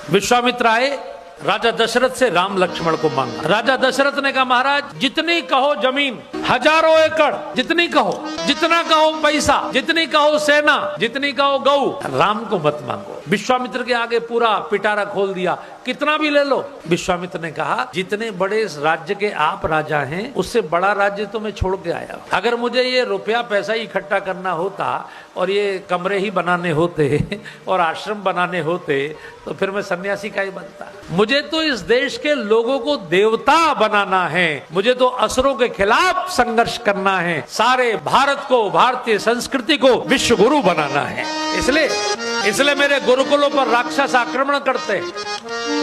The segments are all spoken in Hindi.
विश्वामित्र आए, राजा दशरथ से राम लक्ष्मण को मांगा। राजा दशरथ ने कहा, महाराज जितनी कहो जमीन, हजारों एकड़, जितनी कहो, जितना कहो पैसा, जितनी कहो सेना, जितनी कहो गऊ, राम को मत मांगो। विश्वामित्र के आगे पूरा पिटारा खोल दिया, कितना भी ले लो। विश्वामित्र ने कहा, जितने बड़े इस राज्य के आप राजा हैं, उससे बड़ा राज्य तो मैं छोड़ के आया। अगर मुझे ये रुपया पैसा ही इकट्ठा करना होता और ये कमरे ही बनाने होते और आश्रम बनाने होते तो फिर मैं सन्यासी का ही बनता। मुझे तो इस देश के लोगों को देवता बनाना है, मुझे तो असुरों के खिलाफ संघर्ष करना है, सारे भारत को, भारतीय संस्कृति को विश्व गुरु बनाना है। इसलिए मेरे गुरुकुलों पर राक्षस आक्रमण करते,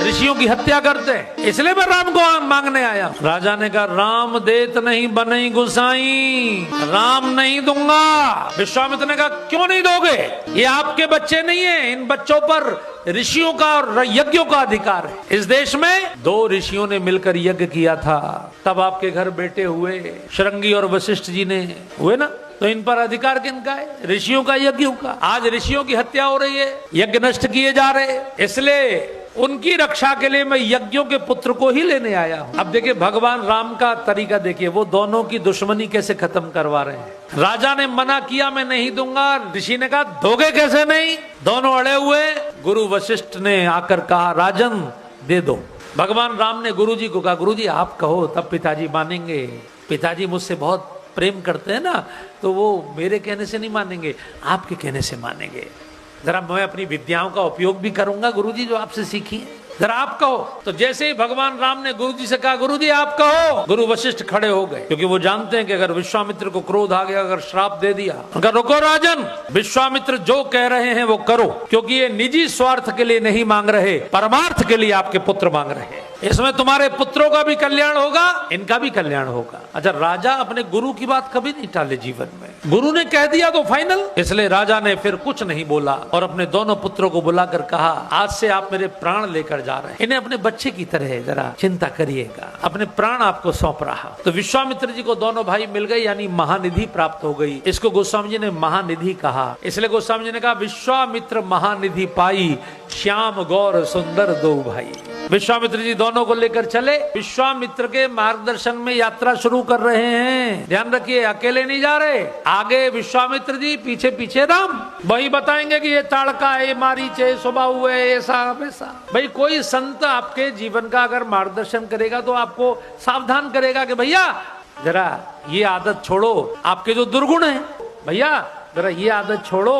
ऋषियों की हत्या करते, इसलिए मैं राम को मांगने आया। राजा ने कहा, राम देत नहीं बनई गुसाई, राम नहीं दूंगा। विश्वामित्र ने कहा, क्यों नहीं दोगे? ये आपके बच्चे नहीं है, इन बच्चों पर ऋषियों का और यज्ञों का अधिकार है। इस देश में 2 ऋषियों ने मिलकर यज्ञ किया था, तब आपके घर बेटे हुए, श्रृंगी और वशिष्ठ जी ने हुए ना, तो इन पर अधिकार किनका है? ऋषियों का, यज्ञों का। आज ऋषियों की हत्या हो रही है, यज्ञ नष्ट किए जा रहे हैं, इसलिए उनकी रक्षा के लिए मैं यज्ञों के पुत्र को ही लेने आया हूं। अब देखिए भगवान राम का तरीका देखिए, वो दोनों की दुश्मनी कैसे खत्म करवा रहे हैं। राजा ने मना किया, मैं नहीं दूंगा, ऋषि ने कहा, दोगे कैसे नहीं? दोनों अड़े हुए। गुरु वशिष्ठ ने आकर कहा, राजन दे दो। भगवान राम ने गुरु जी को कहा, गुरु जी आप कहो तब पिताजी मानेंगे। पिताजी मुझसे बहुत प्रेम करते हैं ना, तो वो मेरे कहने से नहीं मानेंगे, आपके कहने से मानेंगे। जरा मैं अपनी विद्याओं का उपयोग भी करूंगा गुरुजी, जो आपसे सीखी है, जरा आप कहो। तो जैसे ही भगवान राम ने गुरुजी से कहा, गुरुजी आप कहो, गुरु वशिष्ठ खड़े हो गए, क्योंकि वो जानते हैं कि अगर विश्वामित्र को क्रोध आ गया, अगर श्राप दे दिया, उनका रुको राजन, विश्वामित्र जो कह रहे हैं वो करो, क्योंकि ये निजी स्वार्थ के लिए नहीं मांग रहे, परमार्थ के लिए आपके पुत्र मांग रहे हैं। इसमें तुम्हारे पुत्रों का भी कल्याण होगा, इनका भी कल्याण होगा। अच्छा, राजा अपने गुरु की बात कभी नहीं टाले जीवन में, गुरु ने कह दिया तो फाइनल। इसलिए राजा ने फिर कुछ नहीं बोला और अपने दोनों पुत्रों को बुलाकर कहा, आज से आप मेरे प्राण लेकर जा रहे हैं, इन्हें अपने बच्चे की तरह जरा चिंता करिएगा, अपने प्राण आपको सौंप रहा। तो विश्वामित्र जी को दोनों भाई मिल गए, यानी महानिधि प्राप्त हो गई। इसको गोस्वामी जी ने महानिधि कहा, इसलिए गोस्वामी जी ने कहा, विश्वामित्र महानिधि पाई, श्याम गौर सुंदर दो भाई। विश्वामित्र जी दोनों को लेकर चले, विश्वामित्र के मार्गदर्शन में यात्रा शुरू कर रहे हैं। ध्यान रखिए, अकेले नहीं जा रहे, आगे विश्वामित्र जी, पीछे पीछे राम। वही बताएंगे कि ये ताड़का है, मारीच है, स्वभाव है, ऐसा वैसा। भाई कोई संत आपके जीवन का अगर मार्गदर्शन करेगा तो आपको सावधान करेगा कि भैया जरा ये आदत छोड़ो, आपके जो दुर्गुण है भैया जरा ये आदत छोड़ो।